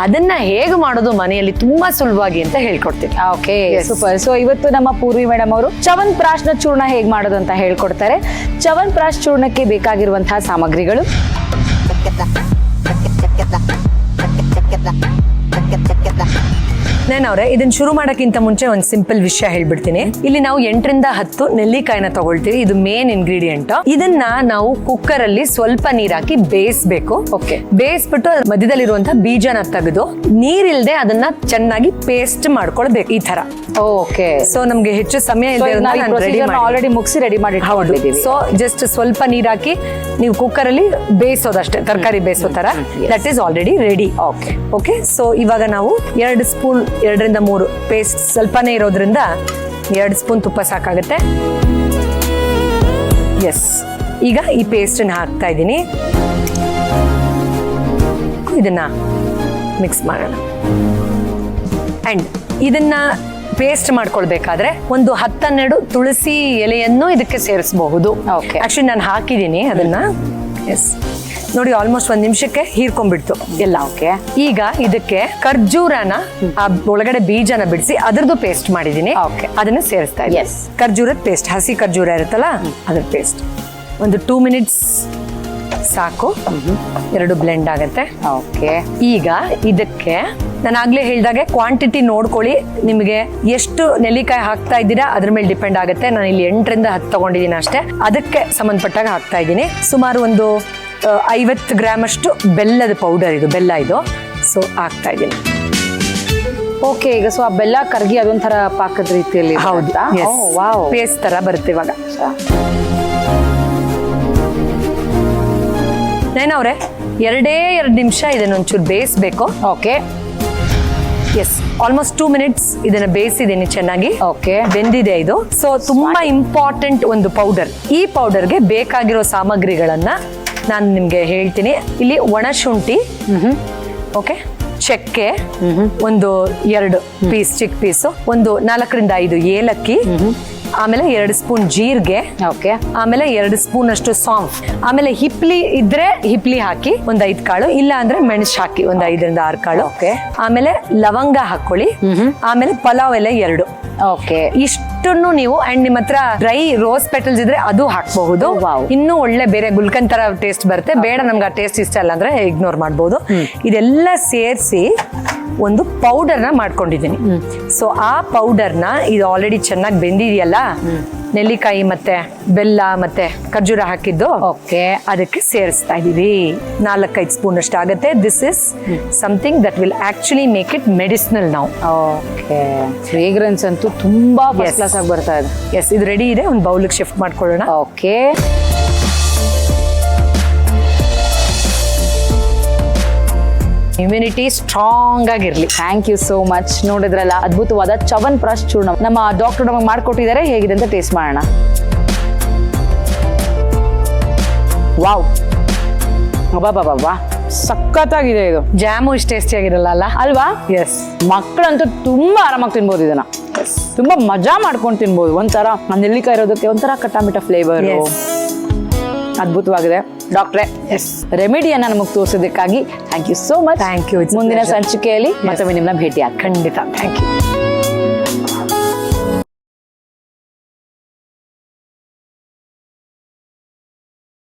ಅದನ್ನ ಹೇಗೆ ಮಾಡೋದು ಮನೆಯಲ್ಲಿ ತುಂಬಾ ಸುಲಭವಾಗಿ ಅಂತ ಹೇಳ್ಕೊಡ್ತೀನಿ. Okay, super. ಸೊ ಇವತ್ತು ನಮ್ಮ ಪೂರ್ವಿ ಮೇಡಮ್ ಅವರು ಚ್ಯವನ್ಪ್ರಾಶ್ ನ ಚೂರ್ಣ ಹೇಗೆ ಮಾಡೋದು ಅಂತ ಹೇಳ್ಕೊಡ್ತಾರೆ. ಚ್ಯವನ್ಪ್ರಾಶ್ ಚೂರ್ಣಕ್ಕೆ ಬೇಕಾಗಿರುವಂತಹ ಸಾಮಗ್ರಿಗಳು: ನಾನವ್ರೆ, ಇದನ್ನ ಶುರು ಮಾಡಕ್ಕಿಂತ ಮುಂಚೆ ಒಂದು ಸಿಂಪಲ್ ವಿಷಯ ಹೇಳ್ಬಿಡ್ತೀನಿ. ಇಲ್ಲಿ ನಾವು 8ರಿಂದ 10 ನೆಲ್ಲಿಕಾಯಿನ ತಗೊಳ್ತೀವಿ, ಇದು ಮೇನ್ ಇಂಗ್ರೀಡಿಯೆಂಟ್. ಇದನ್ನ ನಾವು ಕುಕ್ಕರ್ ಅಲ್ಲಿ ಸ್ವಲ್ಪ ನೀರ್ ಹಾಕಿ ಬೇಯಿಸ್ಬೇಕು. ಓಕೆ, ಬೇಯಿಸ್ಬಿಟ್ಟು ಬದಿದಲ್ಲಿರುವಂತಹ ಬೀಜನ ತೆಗೆದು ನೀರಿಲ್ದೆ ಅದನ್ನ ಚೆನ್ನಾಗಿ ಪೇಸ್ಟ್ ಮಾಡ್ಕೊಳ್ಬೇಕು ಈ ತರ. ಓಕೆ, ಸೊ ನಮ್ಗೆ ಹೆಚ್ಚು ಸಮಯ ಆಲ್ರೆಡಿ ಮುಗಿಸಿ ರೆಡಿ ಮಾಡಿ. ಸೊ ಜಸ್ಟ್ ಸ್ವಲ್ಪ ನೀರ್ ಹಾಕಿ ನೀವು ಕುಕ್ಕರ್ ಅಲ್ಲಿ ಬೇಯಿಸೋದಷ್ಟೇ, ತರಕಾರಿ ಬೇಯಿಸೋ ತರ. That is already ready. Okay okay, so ಇವಾಗ ನಾವು 2 ಸ್ಪೂನ್ 2ರಿಂದ 3 ಪೇಸ್ಟ್ ಸ್ವಲ್ಪನೇ ಇರೋದ್ರಿಂದ 2 ಸ್ಪೂನ್ ತುಪ್ಪ ಸಾಕಾಗುತ್ತೆ. ಎಸ್, ಈಗ ಈ ಪೇಸ್ಟ್ ಹಾಕ್ತಾ ಇದ್ದೀನಿ. ಇದನ್ನ ಮಿಕ್ಸ್ ಮಾಡೋಣ. ಅಂಡ್ ಇದನ್ನ ಪೇಸ್ಟ್ ಮಾಡ್ಕೊಳ್ಬೇಕಾದ್ರೆ ಒಂದು 10-12 ತುಳಸಿ ಎಲೆಯನ್ನು ಇದಕ್ಕೆ ಸೇರಿಸಬಹುದು. ಆಕ್ಚುಲಿ ನಾನು ಹಾಕಿದ್ದೀನಿ ಅದನ್ನ. ಎಸ್, ನೋಡಿ, ಆಲ್ಮೋಸ್ಟ್ 1 ನಿಮಿಷಕ್ಕೆ ಹೀರ್ಕೊಂಡ್ಬಿಡ್ತು ಎಲ್ಲ. ಓಕೆ, ಈಗ ಇದಕ್ಕೆ ಖರ್ಜೂರನ ಆ ಒಳಗಡೆ ಬೀಜನ ಬಿಡಿಸಿ ಅದ್ರದ್ದು ಪೇಸ್ಟ್ ಮಾಡಿದೀನಿ. ಅದನ್ನ ಸೇರಿಸ್ತಾ ಇದ್ದೀನಿ. ಖರ್ಜೂರದ ಪೇಸ್ಟ್, ಹಸಿ ಖರ್ಜೂರ ಇರುತ್ತಲ್ಲ ಅದ್ರ ಪೇಸ್ಟ್. ಒಂದು 2 ಮಿನಿಟ್ಸ್ ಸಾಕು, 2 ಬ್ಲೆಂಡ್ ಆಗತ್ತೆ. ಓಕೆ, ಈಗ ಇದಕ್ಕೆ ನಾನು ಆಗ್ಲೇ ಹೇಳ್ದಾಗೆ ಕ್ವಾಂಟಿಟಿ ನೋಡ್ಕೊಳ್ಳಿ. ನಿಮಗೆ ಎಷ್ಟು ನೆಲ್ಲಿಕಾಯಿ ಹಾಕ್ತಾ ಇದ್ದೀರಾ ಅದ್ರ ಮೇಲೆ ಡಿಪೆಂಡ್ ಆಗುತ್ತೆ. ನಾನು ಇಲ್ಲಿ 8ರಿಂದ 10 ತಗೊಂಡಿದ್ದೀನಿ ಅಷ್ಟೇ. ಅದಕ್ಕೆ ಸಂಬಂಧಪಟ್ಟಾಗ ಹಾಕ್ತಾ ಇದ್ದೀನಿ. ಸುಮಾರು ಒಂದು 50 ಗ್ರಾಮ್ ಅಷ್ಟು ಬೆಲ್ಲದ ಪೌಡರ್, ಇದು ಬೆಲ್ಲ ಇದು. ಸೊ ಹಾಕ್ತಾ ಇದ್ದೀನಿ. ಓಕೆ, ಈಗ ಸೊ ಆ ಬೆಲ್ಲ ಕರ್ಗಿ ಅದೊಂಥರ ಪಾಕದ ರೀತಿಯಲ್ಲಿ. ಹೌದು, ಪೇಸ್ಟ್ ತರ ಬರುತ್ತೆ ಇವಾಗ. ನೇನವ್ರೆ, 2 ನಿಮಿಷ ಇದನ್ನ ಒಂಚೂರು ಬೇಯಿಸ್ಬೇಕು. ಓಕೆ, ಎಸ್, ಆಲ್ಮೋಸ್ಟ್ 2 ಮಿನಿಟ್ಸ್ ಇದನ್ನ ಬೇಯಿಸಿದ್ದೀನಿ ಚೆನ್ನಾಗಿ. ಓಕೆ, ಬೆಂದಿದೆ ಇದು. ಸೊ ತುಂಬಾ ಇಂಪಾರ್ಟೆಂಟ್ ಒಂದು ಪೌಡರ್. ಈ ಪೌಡರ್ಗೆ ಬೇಕಾಗಿರೋ ಸಾಮಗ್ರಿಗಳನ್ನ ನಾನು ನಿಮ್ಗೆ ಹೇಳ್ತೀನಿ. ಇಲ್ಲಿ ಒಣ ಶುಂಠಿ, ಓಕೆ, ಚಕ್ಕೆ, ಒಂದು 2 ಪೀಸ್ ಚಿಕ್ಕ ಪೀಸು, ಒಂದು 4ರಿಂದ 5 ಏಲಕ್ಕಿ, ಆಮೇಲೆ 2 ಸ್ಪೂನ್ ಜೀರಿಗೆ, ಓಕೆ, ಆಮೇಲೆ 2 ಸ್ಪೂನ್ ಅಷ್ಟು ಸಾಂಫ್, ಆಮೇಲೆ ಹಿಪ್ಲಿ ಇದ್ರೆ ಹಿಪ್ಲಿ ಹಾಕಿ ಒಂದು 5 ಕಾಳು, ಇಲ್ಲ ಅಂದ್ರೆ ಮೆಣಸು ಹಾಕಿ ಒಂದು 5ರಿಂದ 6 ಕಾಳು. ಓಕೆ, ಆಮೇಲೆ ಲವಂಗ ಹಾಕೊಳ್ಳಿ, ಆಮೇಲೆ ಪಲಾವ್ ಎಲೆ 2. ಓಕೆ, ಇಷ್ಟನ್ನು ನೀವು, ಅಂಡ್ ನಿಮ್ಮ ಹತ್ರ ಡ್ರೈ ರೋಸ್ ಪೆಟಲ್ಸ್ ಇದ್ರೆ ಅದು ಹಾಕಬಹುದು. ಇನ್ನೂ ಒಳ್ಳೆ ಬೇರೆ ಗುಲ್ಕನ್ ತರ ಟೇಸ್ಟ್ ಬರುತ್ತೆ. ಬೇಡ ನಮ್ಗೆ ಆ ಟೇಸ್ಟ್ ಇಷ್ಟ ಅಲ್ಲ ಅಂದ್ರೆ ಇಗ್ನೋರ್ ಮಾಡಬಹುದು. ಇದೆಲ್ಲ ಸೇರಿಸಿ ಒಂದು ಪೌಡರ್ನ ಮಾಡ್ಕೊಂಡಿದ್ದೀನಿ. ಸೊ ಆ ಪೌಡರ್ನ, ಇದು ಆಲ್ರೆಡಿ ಚೆನ್ನಾಗಿ ಬೆಂದಿದೆಯಲ್ಲ, ನೆಲ್ಲಿಕಾಯಿ ಮತ್ತೆ ಬೆಲ್ಲ ಮತ್ತೆ ಖರ್ಜೂರ ಹಾಕಿದ್ದು, ಓಕೆ, ಅದಕ್ಕೆ ಸೇರಿಸ್ತಾ ಇದೀವಿ. 4-5 ಸ್ಪೂನ್ ಅಷ್ಟು ಆಗುತ್ತೆ. This is something that will actually make it medicinal ನಾವು. ಓಕೆ, ಫ್ರೇಗ್ರೆನ್ಸ್ ಅಂತೂ ತುಂಬಾ ಫಸ್ಟ್ ಕ್ಲಾಸ್ ಆಗಿ ಬರ್ತಾ ಇದೆ. ಎಸ್, ಇದು ರೆಡಿ ಇದೆ. ಒಂದು ಬೌಲ್ಗೆ ಶಿಫ್ಟ್ ಮಾಡ್ಕೊಳ್ಳೋಣ. ಓಕೆ, ಇಮ್ಯುನಿಟಿ ಸ್ಟ್ರಾಂಗ್ ಆಗಿರ್ಲಿ. Thank you so much. ನೋಡಿದ್ರಲ್ಲ, ಅದ್ಭುತವಾದ ಚವನ್ ಪ್ರಾಶ್ ಚೂರ್ಣ ನಮ್ಮ ಡಾಕ್ಟರ್ ನಮಗೆ ಮಾಡ್ಕೊಟ್ಟಿದ್ದಾರೆ. ಹೇಗಿದೆ ಅಂತ ಟೇಸ್ಟ್ ಮಾಡೋಣ. ವಾವ್, ಅಬ್ಬಾ, ಸಖತ್ತಾಗಿದೆ ಇದು. ಜಾಮು ಇಷ್ಟು ಟೇಸ್ಟಿ ಆಗಿರಲ್ಲ ಅಲ್ಲ ಅಲ್ವಾ? ಎಸ್. ಮಕ್ಕಳಂತೂ ತುಂಬಾ ಆರಾಮಾಗಿ ತಿನ್ಬೋದು ಇದನ್ನ. ತುಂಬಾ ಮಜಾ ಮಾಡ್ಕೊಂಡು ತಿನ್ಬೋದು. ಒಂಥರ ನೆಲ್ಲಿಕಾಯಿ ಇರೋದಕ್ಕೆ ಒಂಥರ ಕಟ್ಟಾಮಿಟ ಫ್ಲೇವರ್. Yes. ಅದ್ಭುತವಾಗಿದೆ. ಡಾಕ್ಟ್ರೆ, ಎಸ್, ರೆಮಿಡಿಯನ್ನ ನಮಗೆ ತೋರಿಸೋದಕ್ಕಾಗಿ thank you so much. Thank you. It's a ಮುಂದಿನ pleasure. ಸಂಚಿಕೆಯಲ್ಲಿ ಮತ್ತೊಮ್ಮೆ ನಿಮ್ಮನ್ನ ಭೇಟಿ ಆಗ್ತೀನಿ. ಖಂಡಿತ. Thank you.